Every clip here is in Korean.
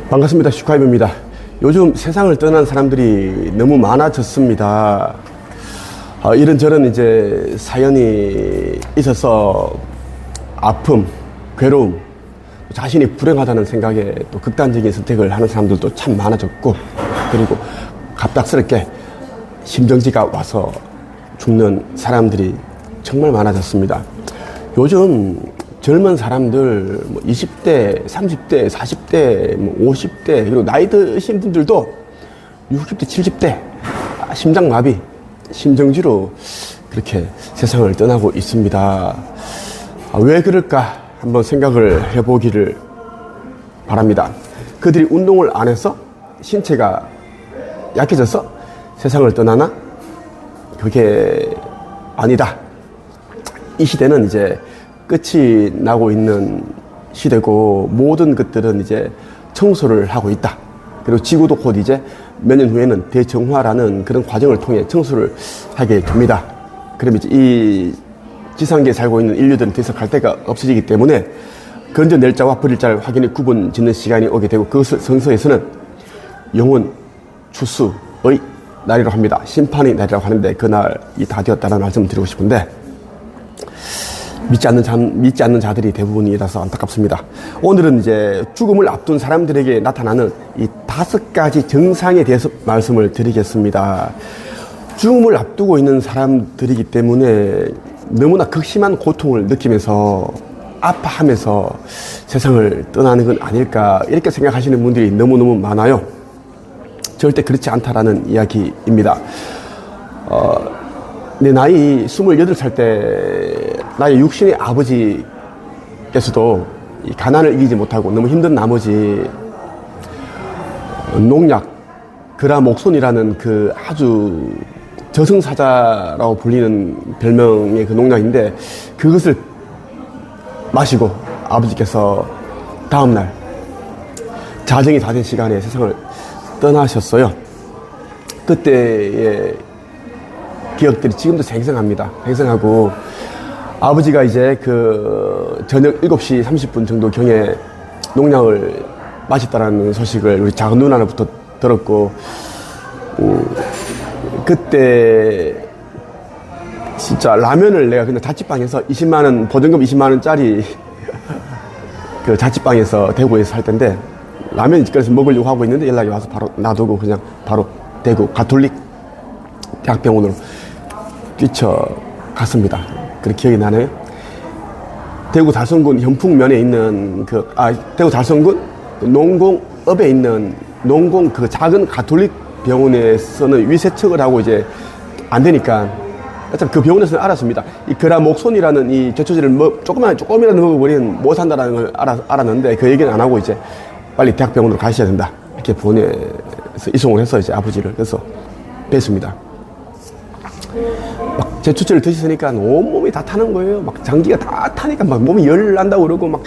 반갑습니다. 슈카이브입니다. 요즘 세상을 떠난 사람들이 너무 많아졌습니다. 이런저런 이제 사연이 있어서 아픔, 괴로움, 자신이 불행하다는 생각에 또 극단적인 선택을 하는 사람들도 참 많아졌고, 그리고 갑작스럽게 심정지가 와서 죽는 사람들이 정말 많아졌습니다. 요즘 젊은 사람들 20대, 30대, 40대, 50대 그리고 나이 드신 분들도 60대, 70대 심장마비, 심정지로 그렇게 세상을 떠나고 있습니다. 왜 그럴까 한번 생각을 해보기를 바랍니다. 그들이 운동을 안 해서 신체가 약해져서 세상을 떠나나? 그게 아니다. 이 시대는 이제 끝이 나고 있는 시대고, 모든 것들은 이제 청소를 하고 있다. 그리고 지구도 곧 이제 몇 년 후에는 대정화라는 그런 과정을 통해 청소를 하게 됩니다. 그럼 이제 이 지상계에 살고 있는 인류들은 더 이상 갈 데가 없어지기 때문에 건져낼 자와 버릴 자를 확연히 구분 짓는 시간이 오게 되고, 그것을 성서에서는 영원 추수의 날이라고 합니다. 심판의 날이라고 하는데, 그날이 다 되었다는 말씀을 드리고 싶은데, 믿지 않는 자들이 대부분이라서 안타깝습니다. 오늘은 이제 죽음을 앞둔 사람들에게 나타나는 이 5가지 증상에 대해서 말씀을 드리겠습니다. 죽음을 앞두고 있는 사람들이기 때문에 너무나 극심한 고통을 느끼면서 아파하면서 세상을 떠나는 건 아닐까, 이렇게 생각하시는 분들이 너무너무 많아요. 절대 그렇지 않다라는 이야기입니다. 내 나이 28살 때 나의 육신의 아버지께서도 이 가난을 이기지 못하고 너무 힘든 나머지 농약, 그라목손이라는 그 아주 저승사자라고 불리는 별명의 그 농약인데, 그것을 마시고 아버지께서 다음날 자정이 다 된 시간에 세상을 떠나셨어요. 그때의 기억들이 지금도 생생합니다. 생생하고, 아버지가 이제 그 저녁 7시 30분 정도 경에 농약을 마셨다라는 소식을 우리 작은 누나로부터 들었고, 그때 진짜 라면을 내가 그냥 자취방에서 20만원, 보증금 20만원짜리 그 자취방에서 대구에서 살 텐데, 라면 집에서 먹으려고 하고 있는데 연락이 와서 바로 놔두고 그냥 바로 대구 가톨릭 대학병원으로 뛰쳐갔습니다. 그런 기억이 나네요. 대구 달성군 현풍면에 있는 대구 달성군 농공읍에 있는 농공 그 작은 가톨릭 병원에서는 위세척을 하고 이제 안 되니까, 어차피 그 병원에서는 알았습니다. 이 그라목손이라는 이 저초제를 조금이라도 먹어버리면 못 산다라는 걸 알았는데, 그 얘기는 안 하고 이제 빨리 대학병원으로 가셔야 된다, 이렇게 보내서 이송을 해서 이제 아버지를 그래서 뵀습니다. 막 제초제를 드셨으니까 온몸이 다 타는 거예요. 막 장기가 다 타니까 막 몸이 열 난다고 그러고 막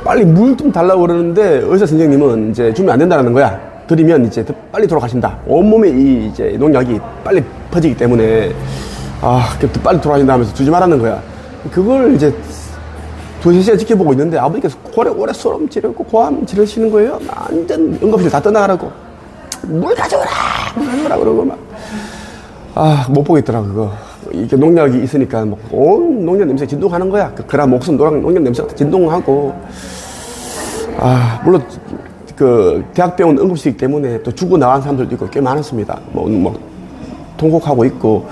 빨리 물 좀 달라고 그러는데, 의사 선생님은 이제 주면 안 된다는 거야. 드리면 이제 더 빨리 돌아가신다. 온몸에 이 이제 농약이 빨리 퍼지기 때문에 더 빨리 돌아가신다 하면서 주지 말라는 거야. 그걸 이제 2시간 지켜보고 있는데, 아버지께서 오래 소름 지르고 고함 지르시는 거예요. 완전 응급실 다 떠나가라고. 물 가져오라 그러고 막. 못 보겠더라, 그거. 이게 농약이 있으니까 온 농약 냄새 진동하는 거야. 그라목손 농약 냄새가 진동하고. 물론 그 대학병원 응급실이기 때문에 또 죽고 나간 사람들도 있고 꽤 많았습니다. 통곡하고 있고,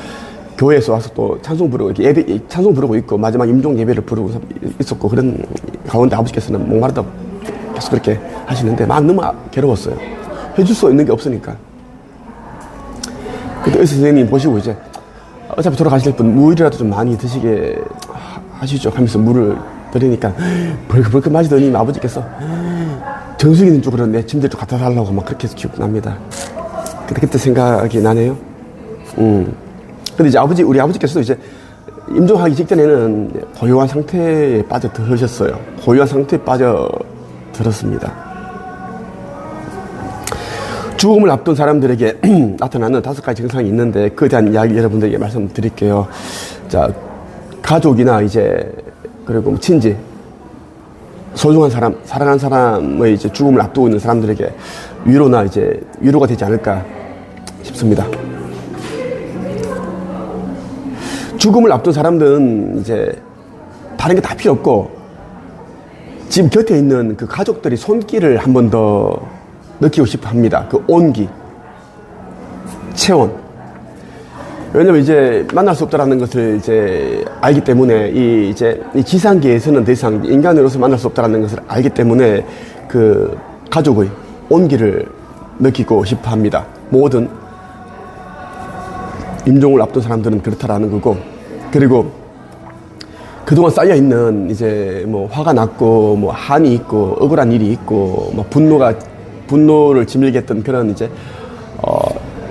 교회에서 와서 또 찬송 부르고, 이렇게 찬송 부르고 있고, 마지막 임종 예배를 부르고 있었고, 그런 가운데 아버지께서는 목마르다고 계속 그렇게 하시는데, 너무 괴로웠어요. 해줄 수 있는 게 없으니까. 그때 의사 선생님 보시고 이제 어차피 돌아가실 분 물이라도 좀 많이 드시게 하시죠 하면서 물을 드리니까 벌컥 마시더니 아버지께서 정수기 있는 쪽으로 내 침대 쪽 갖다 달라고 막 그렇게 해서 기억납니다. 그때 생각이 나네요. 근데 이제 우리 아버지께서도 이제 임종하기 직전에는 고요한 상태에 빠져들으셨어요. 고요한 상태에 빠져들었습니다. 죽음을 앞둔 사람들에게 나타나는 5가지 증상이 있는데, 그에 대한 이야기 여러분들에게 말씀드릴게요. 자, 가족이나 이제 그리고 친지, 소중한 사람, 사랑하는 사람의 이제 죽음을 앞두고 있는 사람들에게 위로가 되지 않을까 싶습니다. 죽음을 앞둔 사람들은 이제 다른 게 다 필요 없고 지금 곁에 있는 그 가족들이 손길을 한 번 더 느끼고 싶어 합니다. 그 온기, 체온. 왜냐면 이제 만날 수 없다라는 것을 이제 알기 때문에 이 지상계에서는 더 이상 인간으로서 만날 수 없다라는 것을 알기 때문에 그 가족의 온기를 느끼고 싶어 합니다. 모든 임종을 앞둔 사람들은 그렇다라는 거고, 그리고 그동안 쌓여있는 이제 뭐 화가 났고 뭐 한이 있고 억울한 일이 있고 뭐 분노를 지밀게 했던 그런 이제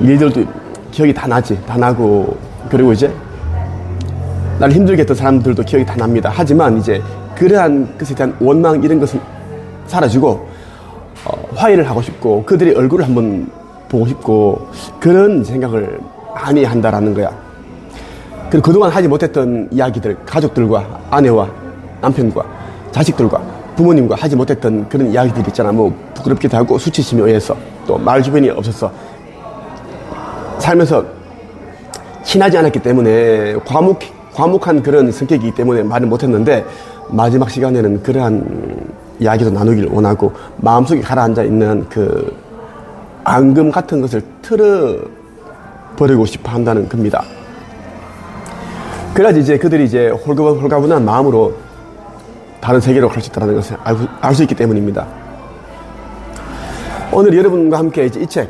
일들도 기억이 다 나고, 그리고 이제 나를 힘들게 했던 사람들도 기억이 다 납니다. 하지만 이제 그러한 것에 대한 원망 이런 것은 사라지고 화해를 하고 싶고 그들의 얼굴을 한번 보고 싶고 그런 생각을 많이 한다라는 거야. 그리고 그동안 하지 못했던 이야기들, 가족들과 아내와 남편과 자식들과 부모님과 하지 못했던 그런 이야기들이 있잖아. 뭐 부끄럽기도 하고 수치심에 의해서 또 말 주변이 없어서 살면서 친하지 않았기 때문에 과묵한 그런 성격이기 때문에 말을 못했는데 마지막 시간에는 그러한 이야기도 나누길 원하고 마음속에 가라앉아 있는 그 앙금 같은 것을 틀어버리고 싶어 한다는 겁니다. 그래야지 이제 그들이 이제 홀가분한 마음으로 다른 세계로 갈 수 있다는 것을 알 수 있기 때문입니다. 오늘 여러분과 함께 이제 이 책,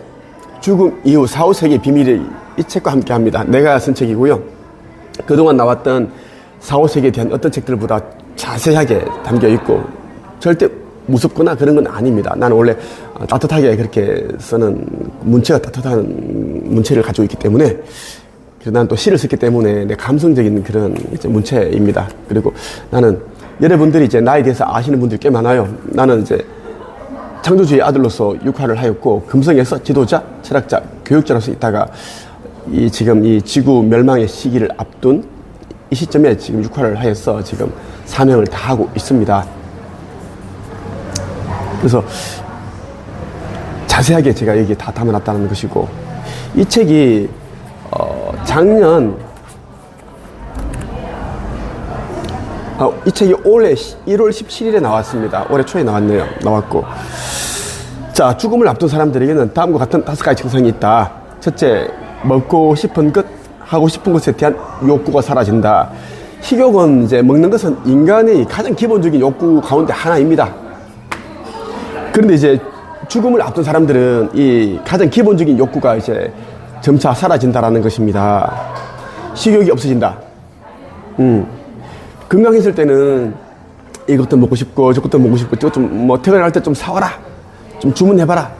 죽음 이후 4, 5세기의 비밀을 이 책과 함께 합니다. 내가 쓴 책이고요. 그동안 나왔던 4, 5세기에 대한 어떤 책들보다 자세하게 담겨 있고 절대 무섭거나 그런 건 아닙니다. 나는 원래 따뜻하게 그렇게 쓰는 문체가 따뜻한 문체를 가지고 있기 때문에 그래서 나는 또 시를 썼기 때문에 내 감성적인 그런 이제 문체입니다. 그리고 나는 여러분들이 이제 나에 대해서 아시는 분들이 꽤 많아요. 나는 이제 창조주의 아들로서 육화를 하였고 금성에서 지도자, 철학자, 교육자로서 있다가 지금 이 지구 멸망의 시기를 앞둔 이 시점에 지금 육화를 하여서 지금 사명을 다하고 있습니다. 그래서 자세하게 제가 여기에 다 담아놨다는 것이고 이 책이 작년 이 책이 올해 1월 17일에 나왔습니다. 올해 초에 나왔고 자, 죽음을 앞둔 사람들에게는 다음과 같은 5가지 증상이 있다. 첫째, 먹고 싶은 것, 하고 싶은 것에 대한 욕구가 사라진다. 식욕은 이제 먹는 것은 인간의 가장 기본적인 욕구 가운데 하나입니다. 그런데 이제 죽음을 앞둔 사람들은 이 가장 기본적인 욕구가 이제 점차 사라진다라는 것입니다. 식욕이 없어진다. 건강했을 때는 이것도 먹고 싶고 저것도 먹고 싶고 저것 좀 뭐 퇴근할 때 좀 사와라, 좀 주문해봐라.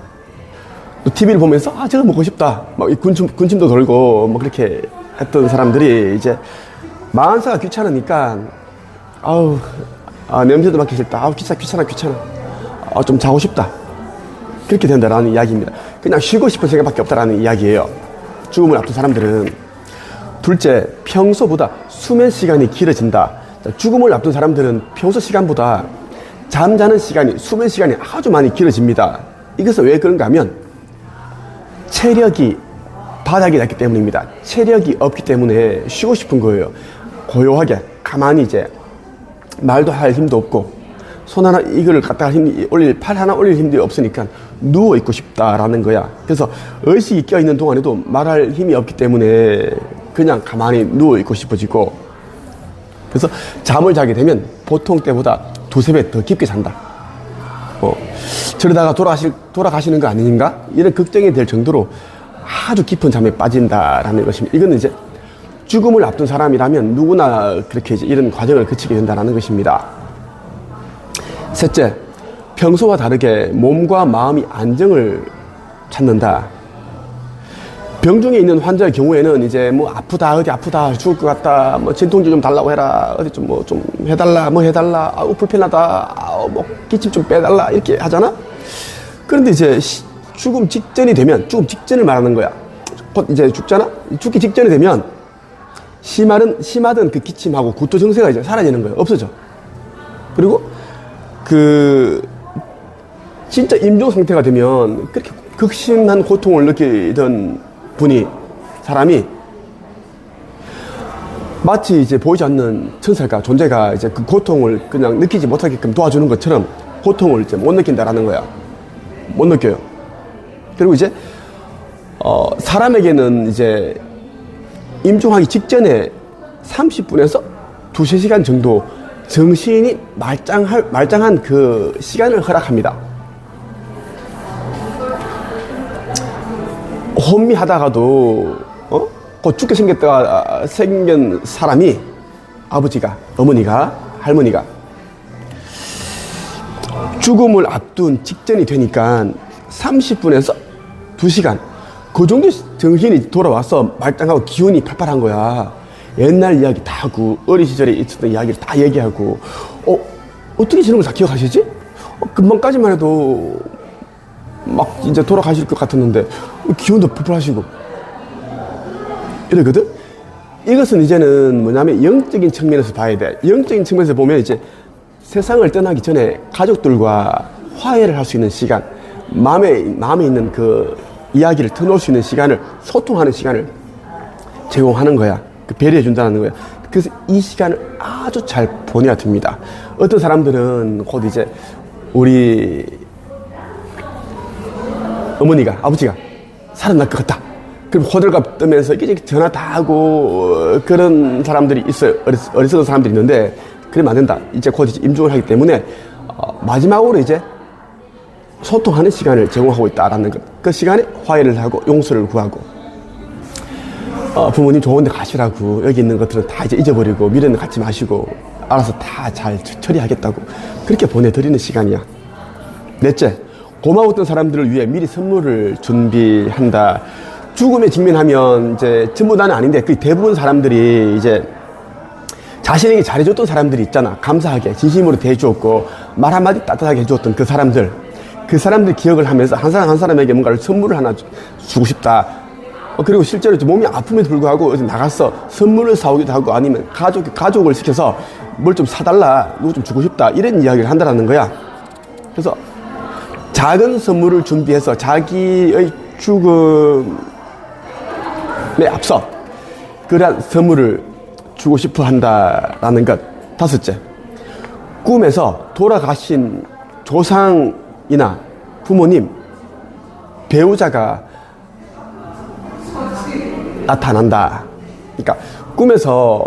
또 TV를 보면서 저거 먹고 싶다. 막 군침도 돌고 뭐 그렇게 했던 사람들이 이제 만사가 귀찮으니까 냄새도 맡기 싫다. 귀찮아. 좀 자고 싶다. 그렇게 된다라는 이야기입니다. 그냥 쉬고 싶은 생각밖에 없다라는 이야기예요. 죽음을 앞둔 사람들은. 둘째, 평소보다 수면 시간이 길어진다. 죽음을 앞둔 사람들은 평소 시간보다 잠자는 시간이, 수면 시간이 아주 많이 길어집니다. 이것은 왜 그런가 하면 체력이 바닥이 났기 때문입니다. 체력이 없기 때문에 쉬고 싶은 거예요. 고요하게 가만히 이제 말도 할 힘도 없고 손 하나 이거를 갖다 팔 하나 올릴 힘도 없으니까 누워 있고 싶다라는 거야. 그래서 의식이 껴 있는 동안에도 말할 힘이 없기 때문에 그냥 가만히 누워 있고 싶어지고, 그래서 잠을 자게 되면 보통 때보다 2~3배 더 깊게 잔다. 저러다가 돌아가시는 거 아닌가? 이런 걱정이 될 정도로 아주 깊은 잠에 빠진다라는 것입니다. 이거는 이제 죽음을 앞둔 사람이라면 누구나 그렇게 이제 이런 과정을 거치게 된다는 것입니다. 셋째, 평소와 다르게 몸과 마음이 안정을 찾는다. 병중에 있는 환자의 경우에는 이제 뭐 어디 아프다, 죽을 것 같다, 뭐 진통제 좀 달라고 해라, 어디 좀 해달라, 불편하다, 뭐 기침 좀 빼달라, 이렇게 하잖아? 그런데 이제 죽음 직전이 되면, 죽음 직전을 말하는 거야. 곧 이제 죽잖아? 죽기 직전이 되면 심하던 그 기침하고 구토 증세가 이제 사라지는 거예요. 없어져. 그리고 그 진짜 임종 상태가 되면 그렇게 극심한 고통을 느끼던 사람이 마치 이제 보이지 않는 천사가, 존재가 이제 그 고통을 그냥 느끼지 못하게끔 도와주는 것처럼 고통을 이제 못 느낀다라는 거야. 못 느껴요. 그리고 이제 사람에게는 이제 임종하기 직전에 30분에서 2~3시간 정도 정신이 말짱한 그 시간을 허락합니다. 혼미하다가도 곧 죽게 생긴 사람이, 아버지가, 어머니가, 할머니가 죽음을 앞둔 직전이 되니까 30분에서 2시간 그 정도 정신이 돌아와서 말짱하고 기운이 팔팔한 거야. 옛날 이야기 다 하고 어린 시절에 있었던 이야기를 다 얘기하고 어떻게 저런 걸 다 기억하시지? 금방까지만 해도 막 이제 돌아가실 것 같았는데 기운도 풀풀하시고 이러거든? 이것은 이제는 뭐냐면 영적인 측면에서 봐야 돼. 영적인 측면에서 보면 이제 세상을 떠나기 전에 가족들과 화해를 할 수 있는 시간, 마음에 있는 그 이야기를 터놓을 수 있는 시간을, 소통하는 시간을 제공하는 거야. 그 배려해 준다는 거야. 그래서 이 시간을 아주 잘 보내야 됩니다. 어떤 사람들은 곧 이제 우리 어머니가, 아버지가 살아날 것 같다. 그럼 호들갑 뜨면서 이게 전화 다 하고 그런 사람들이 있어요. 어리석은 사람들이 있는데 그러면 안 된다. 이제 곧 이제 임종을 하기 때문에 마지막으로 이제 소통하는 시간을 제공하고 있다라는 것. 그 시간에 화해를 하고 용서를 구하고 부모님 좋은 데 가시라고, 여기 있는 것들은 다 이제 잊어버리고 미련을 갖지 마시고 알아서 다 잘 처리하겠다고 그렇게 보내드리는 시간이야. 넷째, 고마웠던 사람들을 위해 미리 선물을 준비한다. 죽음에 직면하면 이제 전부 다는 아닌데 그 대부분 사람들이 이제 자신에게 잘해줬던 사람들이 있잖아. 감사하게 진심으로 대해주었고 말 한마디 따뜻하게 해주었던 그 사람들 기억을 하면서 한 사람 한 사람에게 뭔가를 선물을 하나 주고 싶다. 그리고 실제로 몸이 아픔에도 불구하고 어디 나가서 선물을 사오기도 하고 아니면 가족을 시켜서 뭘 좀 사달라, 누구 좀 주고 싶다, 이런 이야기를 한다라는 거야. 그래서 작은 선물을 준비해서 자기의 죽음에 앞서 그러한 선물을 주고 싶어 한다라는 것. 다섯째, 꿈에서 돌아가신 조상이나 부모님, 배우자가 나타난다. 그러니까 꿈에서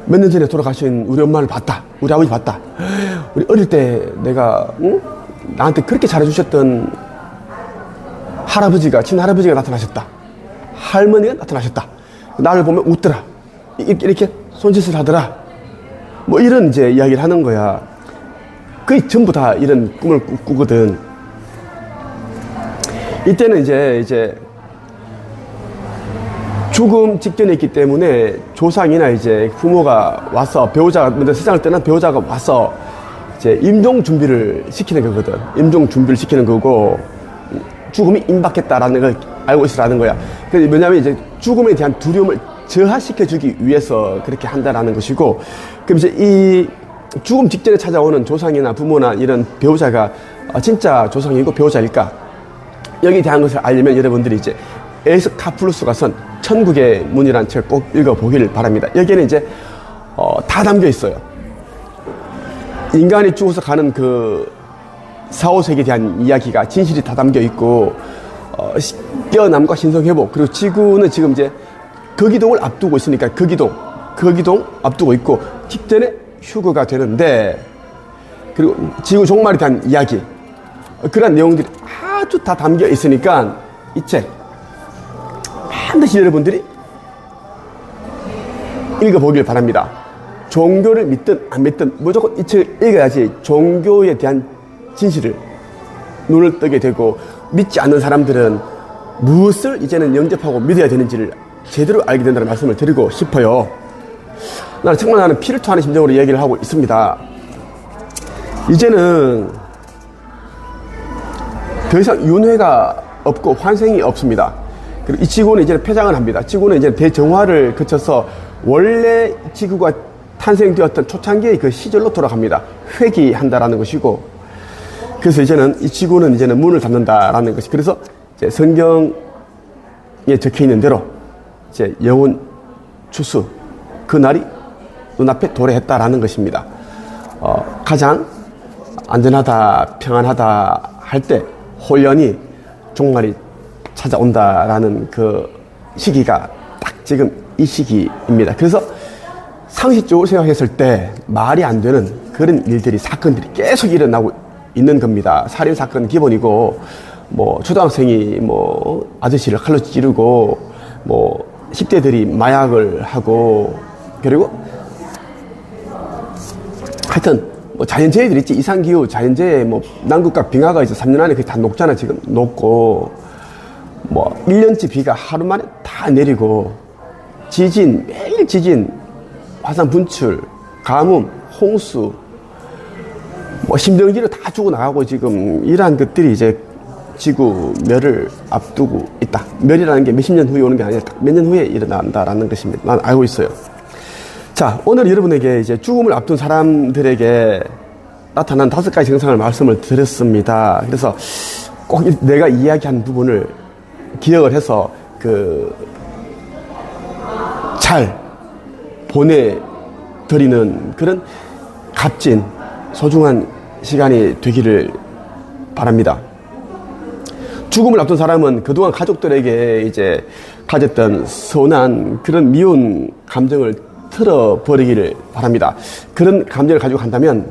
몇 년 전에 돌아가신 우리 엄마를 봤다, 우리 아버지 봤다, 우리 어릴 때 내가 나한테 그렇게 잘해주셨던 할아버지가, 친할아버지가 나타나셨다, 할머니가 나타나셨다, 나를 보면 웃더라, 이렇게 손짓을 하더라, 뭐 이런 이제 이야기를 하는 거야. 거의 전부 다 이런 꿈을 꾸거든. 이때는 이제 죽음 직전에 있기 때문에 조상이나 이제 부모가 와서, 배우자가 먼저 세상을 떠난 배우자가 와서 이제 임종 준비를 시키는 거거든. 임종 준비를 시키는 거고, 죽음이 임박했다라는 걸 알고 있으라는 거야. 그래서 뭐냐면 이제 죽음에 대한 두려움을 저하시켜주기 위해서 그렇게 한다라는 것이고, 그럼 이제 이 죽음 직전에 찾아오는 조상이나 부모나 이런 배우자가 진짜 조상이고 배우자일까? 여기에 대한 것을 알려면 여러분들이 이제 에스카플루스가 쓴 천국의 문이라는 책을 꼭 읽어보기를 바랍니다. 여기에는 이제 다 담겨 있어요. 인간이 죽어서 가는 그 사후세계에 대한 이야기가, 진실이 다 담겨 있고, 깨어남과 신성회복, 그리고 지구는 지금 이제 거기동을 앞두고 있으니까 거기동 앞두고 있고 직전에 휴거가 되는데, 그리고 지구 종말에 대한 이야기, 그런 내용들이 아주 다 담겨 있으니까 이 책 반드시 여러분들이 읽어보길 바랍니다. 종교를 믿든 안 믿든 무조건 이 책을 읽어야지 종교에 대한 진실을 눈을 뜨게 되고, 믿지 않는 사람들은 무엇을 이제는 영접하고 믿어야 되는지를 제대로 알게 된다는 말씀을 드리고 싶어요. 나는 피를 토하는 심정으로 얘기를 하고 있습니다. 이제는 더 이상 윤회가 없고 환생이 없습니다. 그리고 이 지구는 이제 폐장을 합니다. 지구는 이제 대정화를 거쳐서 원래 지구가 탄생되었던 초창기의 그 시절로 돌아갑니다. 회귀한다라는 것이고, 그래서 이제는 이 지구는 이제는 문을 닫는다라는 것이, 그래서 이제 성경에 적혀 있는 대로 이제 영원 추수 그 날이 눈앞에 도래했다라는 것입니다. 가장 안전하다, 평안하다 할 때 혼련이 종말이 찾아온다라는 그 시기가 딱 지금 이 시기입니다. 그래서 상식적으로 생각했을 때 말이 안 되는 그런 일들이, 사건들이 계속 일어나고 있는 겁니다. 살인 사건 기본이고, 뭐 초등학생이 뭐 아저씨를 칼로 찌르고, 뭐 10대들이 마약을 하고, 그리고 하여튼 뭐 자연재해들 있지. 이상기후 자연재해, 뭐 남극과 빙하가 이제 3년 안에 다 녹잖아. 지금 녹고, 뭐 1년치 비가 하루 만에 다 내리고, 지진, 매일 지진, 화산 분출, 가뭄, 홍수, 뭐 심정지로 다 죽어나가고, 지금 이러한 것들이 이제 지구 멸을 앞두고 있다. 멸이라는 게 몇십 년 후에 오는 게 아니라 딱 몇 년 후에 일어난다라는 것입니다. 난 알고 있어요. 자, 오늘 여러분에게 이제 죽음을 앞둔 사람들에게 나타난 5가지 증상을 말씀을 드렸습니다. 그래서 꼭 내가 이야기한 부분을 기억을 해서 잘 보내드리는 그런 값진 소중한 시간이 되기를 바랍니다. 죽음을 앞둔 사람은 그동안 가족들에게 이제 가졌던 서운한 그런 미운 감정을 틀어버리기를 바랍니다. 그런 감정을 가지고 간다면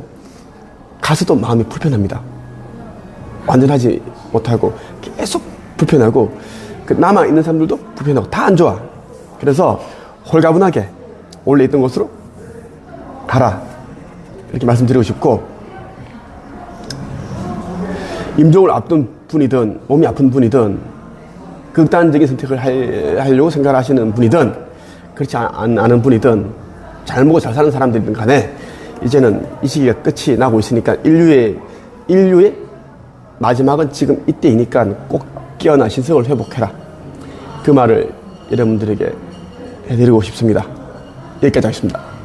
가서도 마음이 불편합니다. 완전하지 못하고 계속 불편하고, 남아있는 사람들도 불편하고 다 안 좋아. 그래서 홀가분하게 원래 있던 곳으로 가라, 이렇게 말씀드리고 싶고, 임종을 앞둔 분이든 몸이 아픈 분이든 극단적인 선택을 하려고 생각하시는 분이든 그렇지 않은 분이든 잘 먹고 잘 사는 사람들이든 간에 이제는 이 시기가 끝이 나고 있으니까 인류의 마지막은 지금 이때이니까 꼭 깨어나 신성을 회복해라. 그 말을 여러분들에게 해드리고 싶습니다. 여기까지 하겠습니다.